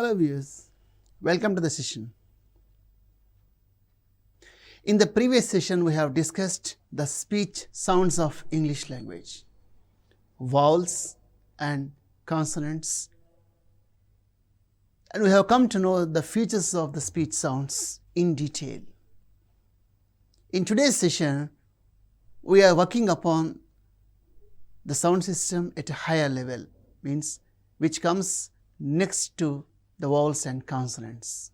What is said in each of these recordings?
Hello viewers, welcome to the session. In the previous session we have discussed the speech sounds of English language, vowels and consonants, and we have come to know the features of the speech sounds in detail. In today's session we are working upon the sound system at a higher level, means which comes next to the vowels and consonants.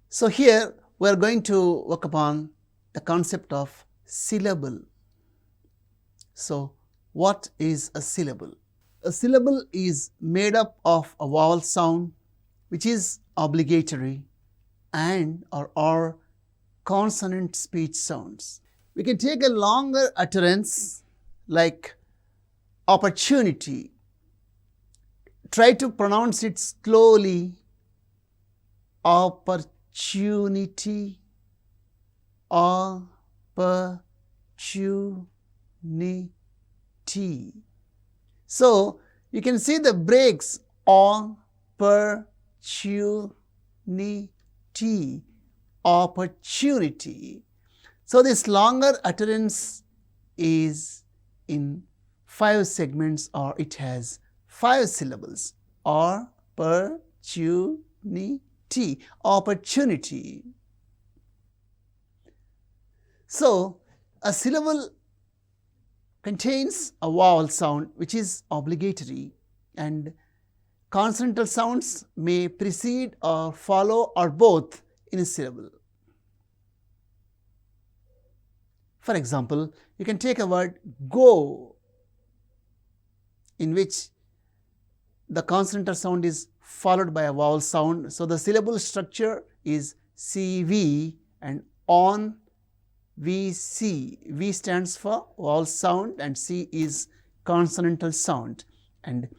So here we are going to work upon the concept of syllable. So what is a syllable? A syllable is made up of a vowel sound which is obligatory and or consonant speech sounds. We can take a longer utterance like opportunity. Try to pronounce it slowly. Opportunity, opportunity. So you can see the breaks. Opportunity, opportunity. So this longer utterance is in 5 segments, or it has 5 syllables. Opportunity, opportunity. So a syllable contains a vowel sound which is obligatory, and consonantal sounds may precede or follow or both in a syllable. For example, you can take a word go, in which the consonantal sound is followed by a vowel sound. So the syllable structure is CV and on VC. V stands for vowel sound and C is consonantal sound, and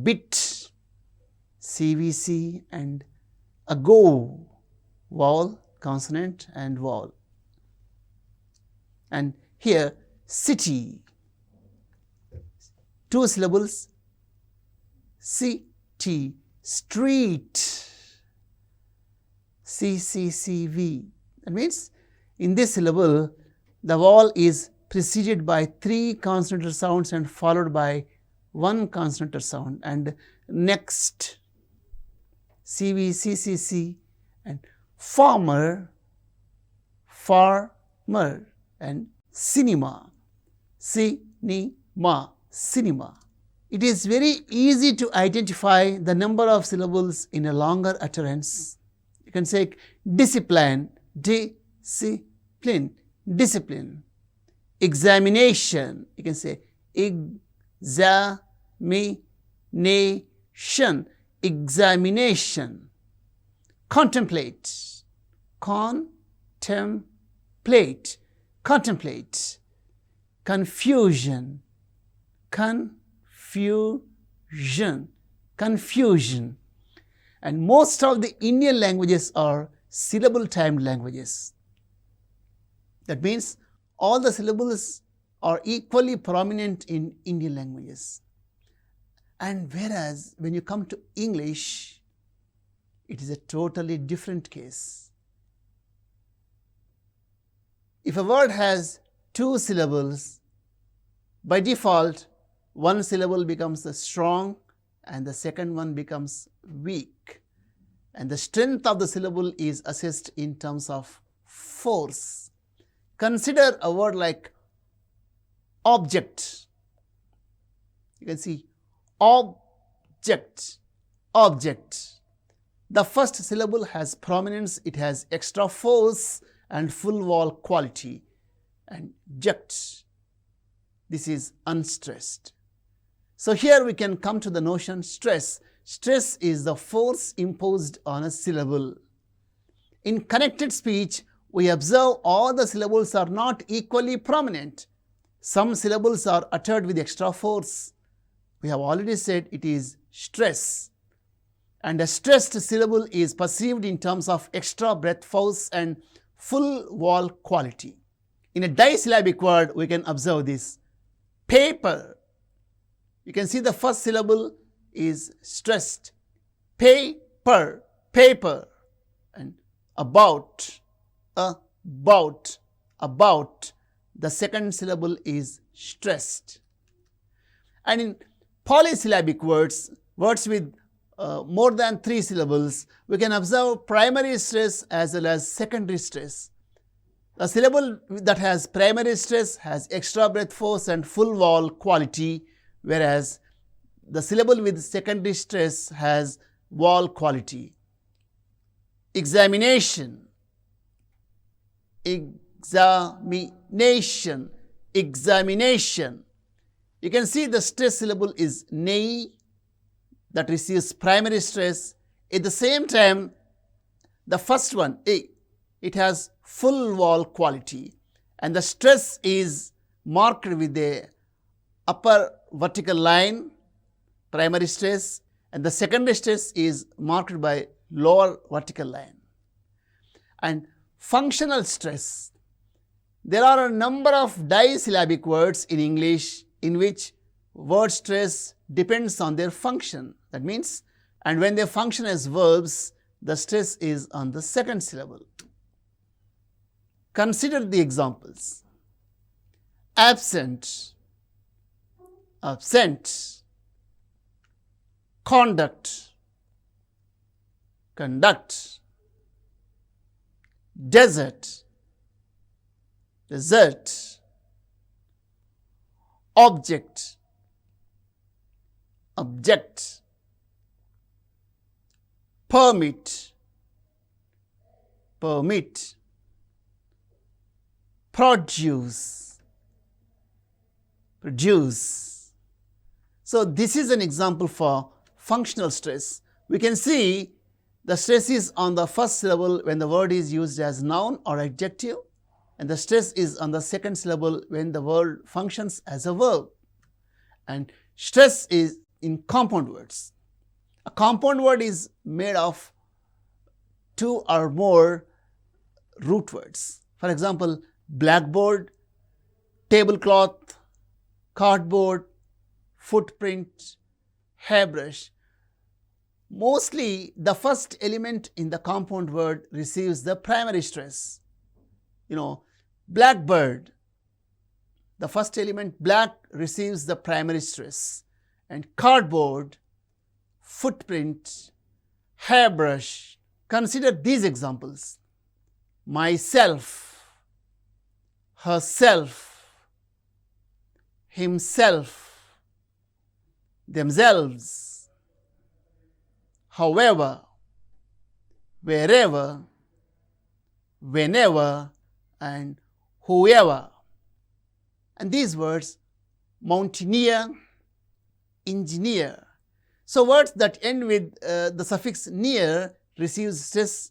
bit CVC and a go vowel, consonant and vowel. And here city, 2 syllables, city, street, CCCV. That means in this syllable the vowel is preceded by 3 consonantal sounds and followed by 1 consonantal sound, and next CV, CCC, and farmer, farmer, and cinema, cinema, cinema. It is very easy to identify the number of syllables in a longer utterance. You can say discipline, discipline, discipline. Examination, you can say examination, examination. Contemplate, contemplate, contemplate. Confusion, confusion, confusion. And most of the Indian languages are syllable timed languages. That means all the syllables are equally prominent in Indian languages. And whereas when you come to English, it is a totally different case. If a word has 2 syllables, by default, 1 syllable becomes strong and the second one becomes weak. And the strength of the syllable is assessed in terms of force. Consider a word like object. You can see object, object. The first syllable has prominence, it has extra force and full vowel quality. And ject, this is unstressed. So here we can come to the notion stress. Stress is the force imposed on a syllable. In connected speech, we observe all the syllables are not equally prominent. Some syllables are uttered with extra force. We have already said it is stress. And a stressed syllable is perceived in terms of extra breath force and full vowel quality. In a disyllabic word, we can observe this. Paper. You can see the first syllable is stressed. Paper, paper, and about, about. The second syllable is stressed. And in polysyllabic words, words with more than 3 syllables, we can observe primary stress as well as secondary stress. The syllable that has primary stress has extra breath force and full vowel quality, whereas the syllable with secondary stress has vowel quality. Examination, examination, examination. You can see the stress syllable is nei, that receives primary stress. At the same time, the first one, it has full vowel quality, and the stress is marked with the upper vertical line, primary stress, and the secondary stress is marked by lower vertical line. And functional stress. There are a number of disyllabic words in English in which word stress depends on their function. That means, and when they function as verbs, the stress is on the second syllable. Consider the examples. Absent, absent. Conduct, conduct. Desert, desert. Object, object. Permit, permit. Produce, produce. So this is an example for functional stress. We can see the stress is on the first syllable when the word is used as noun or adjective, and the stress is on the second syllable when the word functions as a verb. And stress is in compound words. A compound word is made of 2 or more root words. For example, blackboard, tablecloth, cardboard, footprint, hairbrush. Mostly the first element in the compound word receives the primary stress. You know, blackbird, the first element black receives the primary stress, and cardboard, footprint, hairbrush. Consider these examples. Myself, herself, himself, themselves, however, wherever, whenever, and whoever. And these words, mountaineer, engineer. So words that end with the suffix near receives stress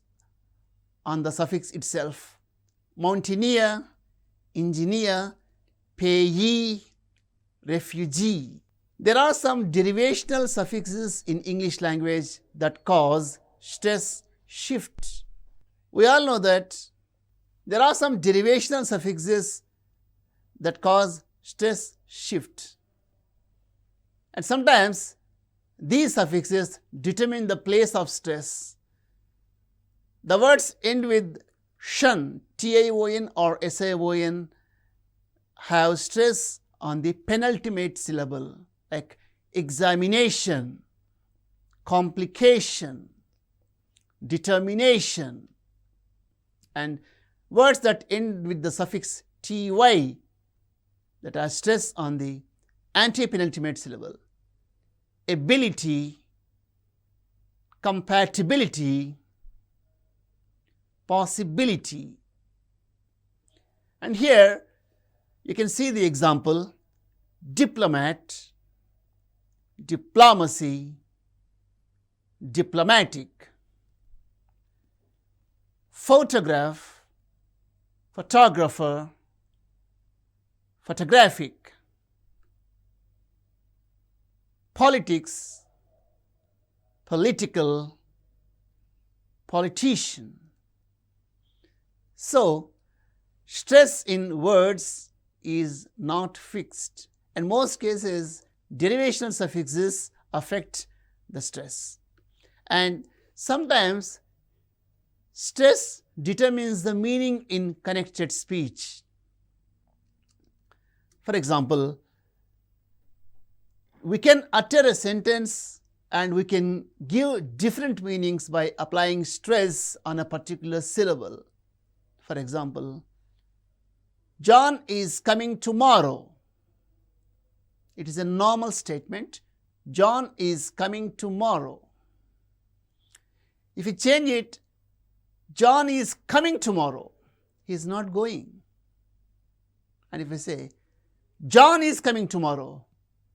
on the suffix itself. Mountaineer, engineer, payee, refugee. There are some derivational suffixes in English language that cause stress shift. We all know that there are some derivational suffixes that cause stress shift. And sometimes these suffixes determine the place of stress. The words end with shun, T-I-O-N or S-I-O-N, have stress on the penultimate syllable, like examination, complication, determination. And words that end with the suffix ty that are stress on the antepenultimate syllable. Ability, compatibility, possibility. And here you can see the example: diplomat, diplomacy, diplomatic. Photograph, photographer, photographic. Politics, political, politician. So, stress in words is not fixed. In most cases, derivational suffixes affect the stress. And sometimes stress determines the meaning in connected speech. For example, we can utter a sentence and we can give different meanings by applying stress on a particular syllable. For example, John is coming tomorrow. It is a normal statement. John is coming tomorrow. If you change it, John is coming tomorrow, he is not going. And if we say, John is coming tomorrow,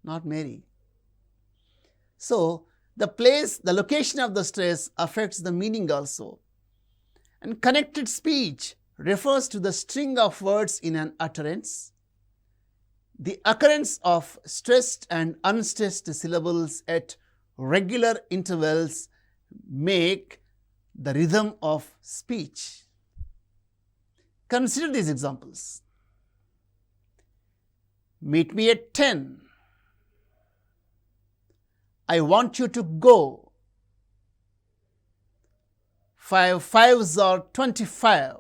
not Mary. So, the place, the location of the stress affects the meaning also. And connected speech refers to the string of words in an utterance. The occurrence of stressed and unstressed syllables at regular intervals make the rhythm of speech. Consider these examples. Meet me at 10. I want you to go. 5 5s are 25.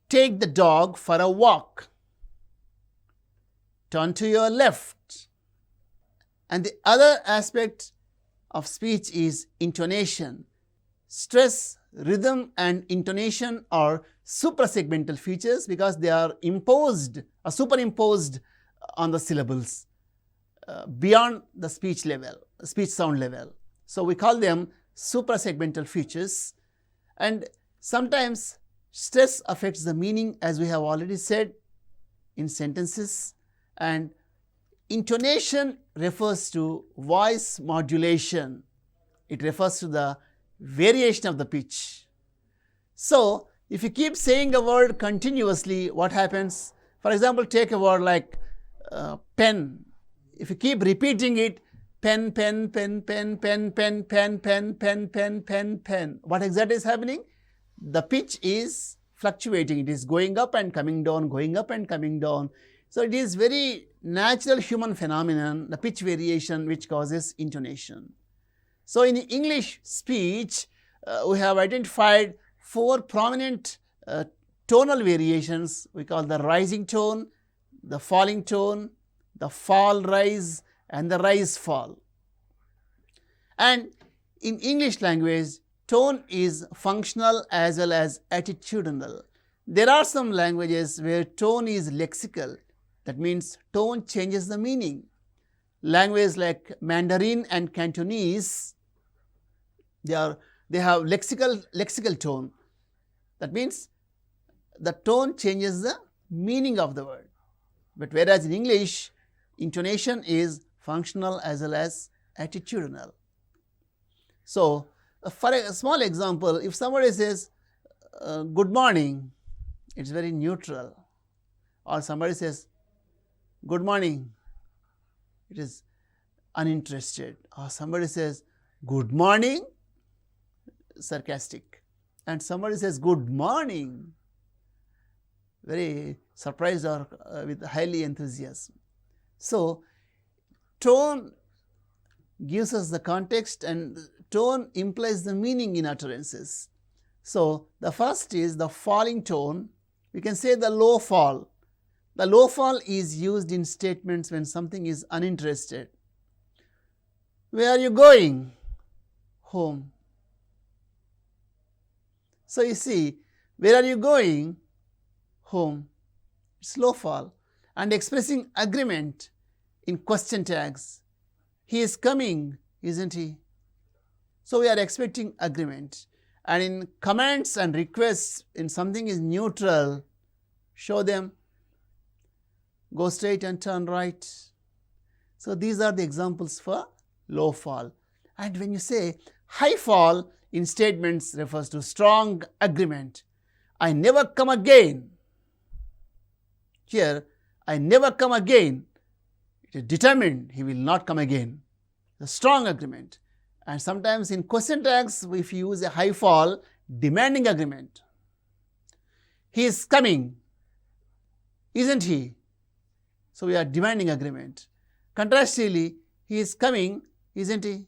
Take the dog for a walk. Turn to your left. And the other aspect of speech is intonation. Stress, rhythm and intonation are suprasegmental features because they are imposed or superimposed on the syllables beyond the speech level, speech sound level. So, we call them suprasegmental features, and sometimes stress affects the meaning, as we have already said, in sentences, and intonation refers to voice modulation. It refers to the variation of the pitch. So, if you keep saying a word continuously, what happens? For example, take a word like pen. If you keep repeating it, pen, pen, pen, pen, pen, pen, pen, pen, pen, pen, pen, pen. What exactly is happening? The pitch is fluctuating. It is going up and coming down, going up and coming down. So, it is very natural human phenomenon, the pitch variation, which causes intonation. So, in English speech, we have identified 4 prominent tonal variations. We call the rising tone, the falling tone, the fall rise and the rise fall. And in English language, tone is functional as well as attitudinal. There are some languages where tone is lexical. That means tone changes the meaning. Languages like Mandarin and Cantonese, they have lexical tone. That means the tone changes the meaning of the word. But whereas in English, intonation is functional as well as attitudinal. So, for a small example, if somebody says good morning, it is very neutral. Or somebody says good morning, it is uninterested. Or somebody says good morning, sarcastic. And somebody says good morning, very surprised or with highly enthusiasm. So, tone gives us the context and tone implies the meaning in utterances. So, the first is the falling tone. We can say the low fall. The low fall is used in statements when something is uninterested. Where are you going? Home. So, you see, where are you going? Home. It's low fall. And expressing agreement in question tags. He is coming, isn't he? So, we are expecting agreement. And in commands and requests, in something is neutral, show them, go straight and turn right. So, these are the examples for low fall. And when you say high fall in statements refers to strong agreement. I never come again. Here, I never come again. It is determined he will not come again. A strong agreement. And sometimes in question tags, if you use a high fall, demanding agreement. He is coming, isn't he? So, we are demanding agreement. Contrastively, he is coming isn't he?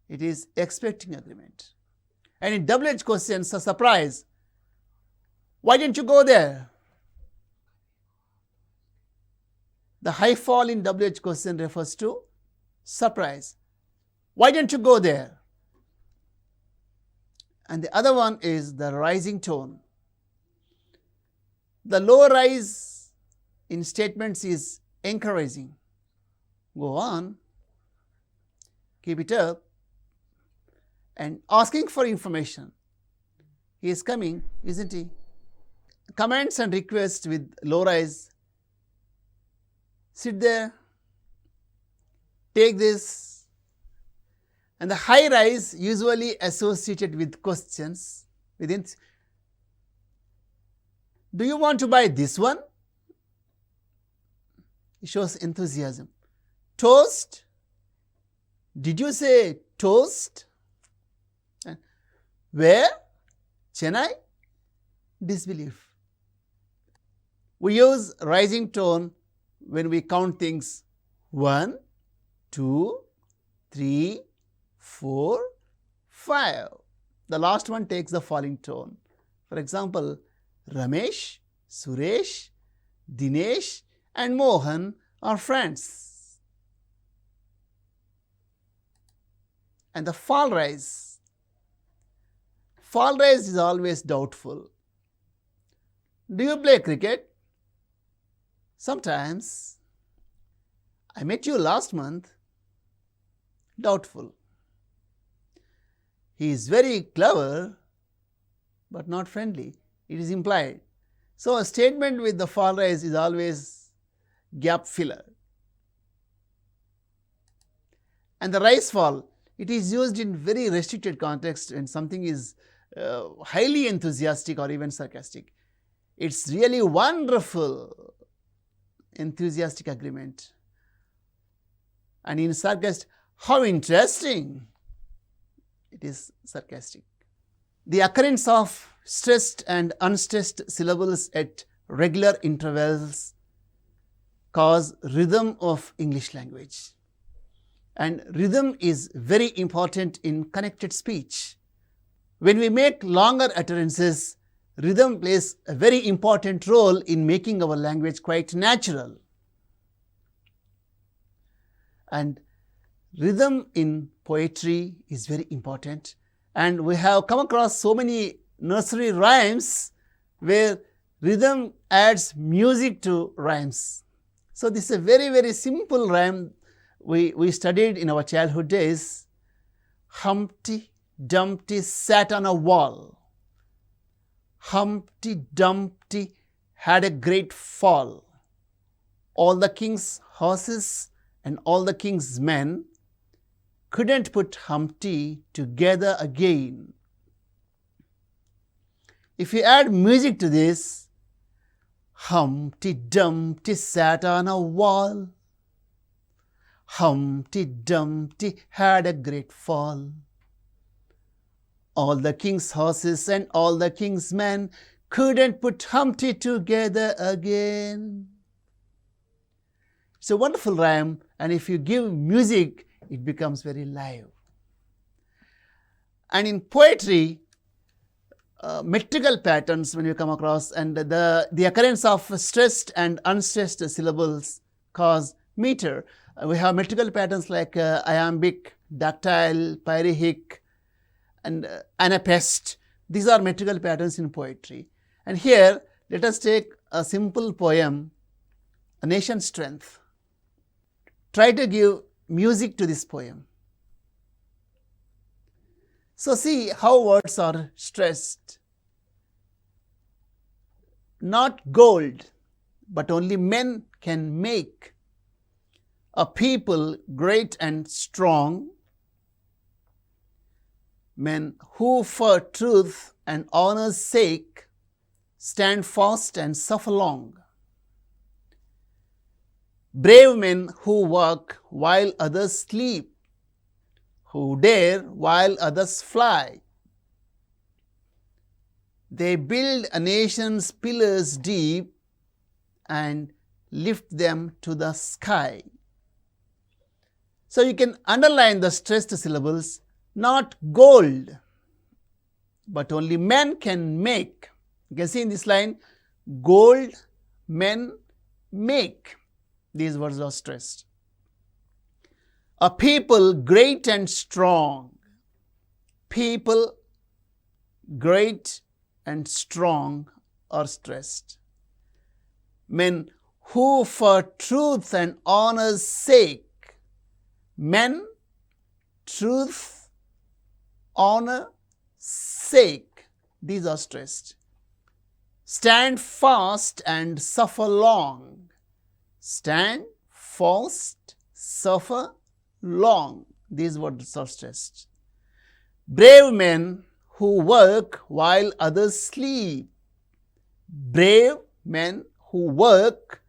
It is expecting agreement. And in WH questions, a surprise. Why didn't you go there? The high fall in WH question refers to surprise. Why didn't you go there? And the other one is the rising tone. The low rise in statements is encouraging. Go on, keep it up, and asking for information. He is coming, isn't he? Commands and requests with low rise. Sit there, take this. And the high rise usually associated with questions. Within, do you want to buy this one? It shows enthusiasm. Toast? Did you say toast? Where? Chennai? Disbelief. We use rising tone when we count things 1, 2, 3, 4, 5. The last one takes the falling tone. For example, Ramesh, Suresh, Dinesh and Mohan are friends. And the fall rise. Fall rise is always doubtful. Do you play cricket? Sometimes. I met you last month. Doubtful. He is very clever, but not friendly. It is implied. So a statement with the fall rise is always gap filler. And the rise fall, it is used in very restricted context when something is highly enthusiastic or even sarcastic. It's really wonderful, enthusiastic agreement. And in sarcastic, how interesting, it is sarcastic. The occurrence of stressed and unstressed syllables at regular intervals cause rhythm of English language. And rhythm is very important in connected speech. When we make longer utterances, rhythm plays a very important role in making our language quite natural. And rhythm in poetry is very important. And we have come across so many nursery rhymes where rhythm adds music to rhymes. So this is a very, very simple rhyme we studied in our childhood days. Humpty Dumpty sat on a wall. Humpty Dumpty had a great fall. All the king's horses and all the king's men couldn't put Humpty together again. If you add music to this, Humpty Dumpty sat on a wall. Humpty Dumpty had a great fall. All the king's horses and all the king's men couldn't put Humpty together again. It's a wonderful rhyme, and if you give music, it becomes very live. And in poetry, metrical patterns when you come across, and the occurrence of stressed and unstressed syllables cause meter. We have metrical patterns like iambic, dactyl, pyrihic, and anapest. These are metrical patterns in poetry. And here, let us take a simple poem, A Nation's Strength. Try to give music to this poem. So see how words are stressed. Not gold, but only men can make a people great and strong, men who for truth and honor's sake stand fast and suffer long. Brave men who work while others sleep, who dare while others fly. They build a nation's pillars deep and lift them to the sky. So you can underline the stressed syllables, not gold, but only men can make. You can see in this line, gold, men make. These words are stressed. A people great and strong. People great and strong are stressed. Men who for truth and honor's sake. Men, truth, honor, sake. These are stressed. Stand fast and suffer long. Stand fast, suffer long. These words are stressed. Brave men who work while others sleep. Brave men who work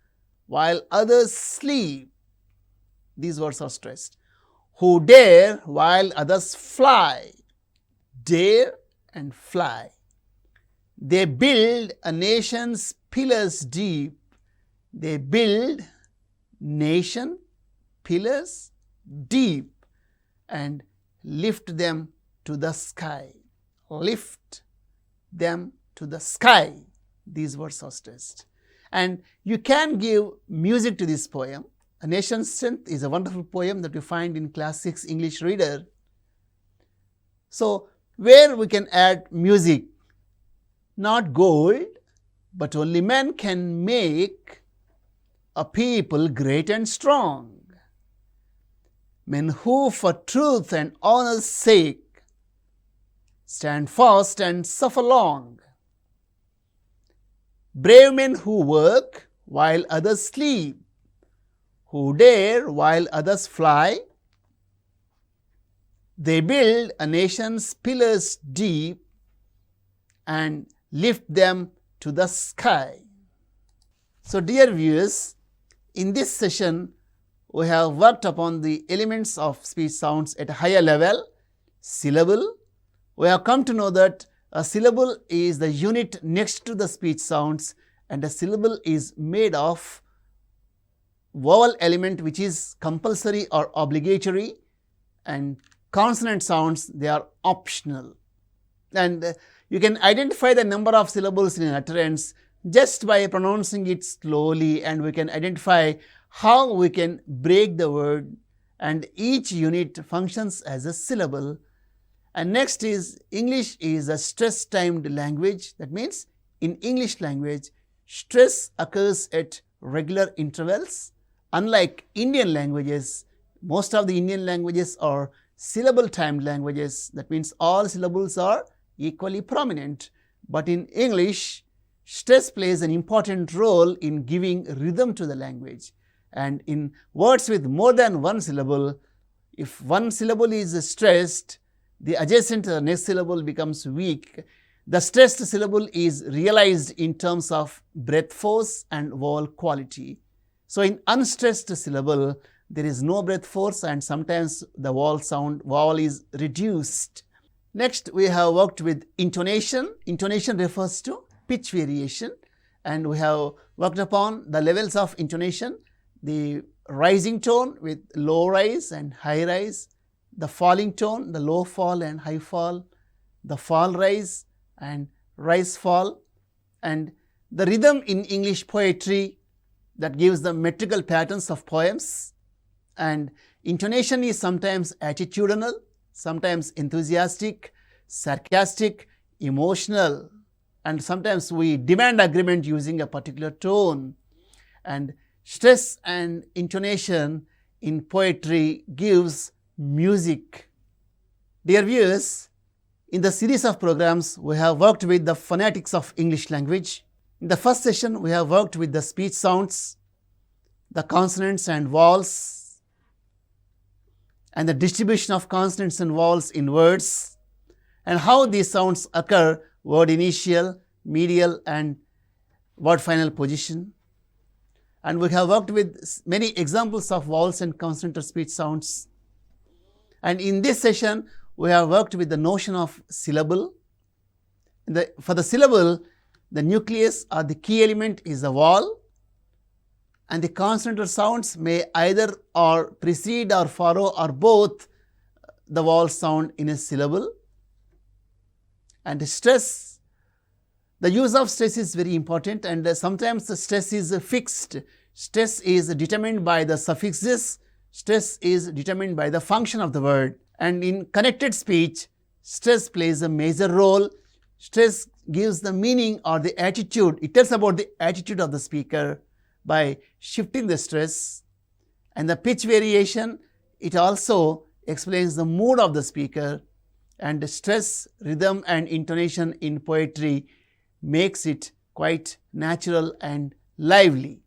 while others sleep. These words are stressed. Who dare while others fly. Dare and fly. They build a nation's pillars deep. They build nation pillars deep and lift them to the sky. Lift them to the sky. These words are stressed. And you can give music to this poem. A Nation's Strength is a wonderful poem that you find in Class 6 English Reader. So, where we can add music, not gold, but only men can make a people great and strong. Men who for truth and honor's sake stand fast and suffer long. Brave men who work while others sleep. Who dare while others fly. They build a nation's pillars deep and lift them to the sky. So dear viewers, in this session we have worked upon the elements of speech sounds at a higher level. Syllable. We have come to know that a syllable is the unit next to the speech sounds, and a syllable is made of vowel element which is compulsory or obligatory, and consonant sounds, they are optional. And you can identify the number of syllables in an utterance just by pronouncing it slowly, and we can identify how we can break the word, and each unit functions as a syllable. And next is, English is a stress-timed language. That means in English language, stress occurs at regular intervals. Unlike Indian languages, most of the Indian languages are syllable-timed languages. That means all syllables are equally prominent. But in English, stress plays an important role in giving rhythm to the language. And in words with more than one syllable, if one syllable is stressed, the adjacent next syllable becomes weak. The stressed syllable is realized in terms of breath force and vowel quality. So in unstressed syllable, there is no breath force, and sometimes the vowel is reduced. Next, we have worked with intonation. Intonation refers to pitch variation, and we have worked upon the levels of intonation: the rising tone with low rise and high rise, the falling tone, the low fall and high fall, the fall rise and rise fall, and the rhythm in English poetry that gives the metrical patterns of poems. And intonation is sometimes attitudinal, sometimes enthusiastic, sarcastic, emotional, and sometimes we demand agreement using a particular tone. And stress and intonation in poetry gives music. Dear viewers, in the series of programs, we have worked with the phonetics of English language. In the first session, we have worked with the speech sounds, the consonants and vowels, and the distribution of consonants and vowels in words, and how these sounds occur word initial, medial, and word final position. And we have worked with many examples of vowels and consonant or speech sounds. And in this session, we have worked with the notion of syllable. For the syllable, the nucleus or the key element is the vowel. and the consonantal sounds may either or precede or follow or both the vowel sound in a syllable. And stress, the use of stress is very important, and sometimes the stress is fixed. Stress is determined by the suffixes, stress is determined by the function of the word, and in connected speech, stress plays a major role. Stress gives the meaning or the attitude, it tells about the attitude of the speaker by shifting the stress. And the pitch variation, it also explains the mood of the speaker, and stress, rhythm and intonation in poetry makes it quite natural and lively.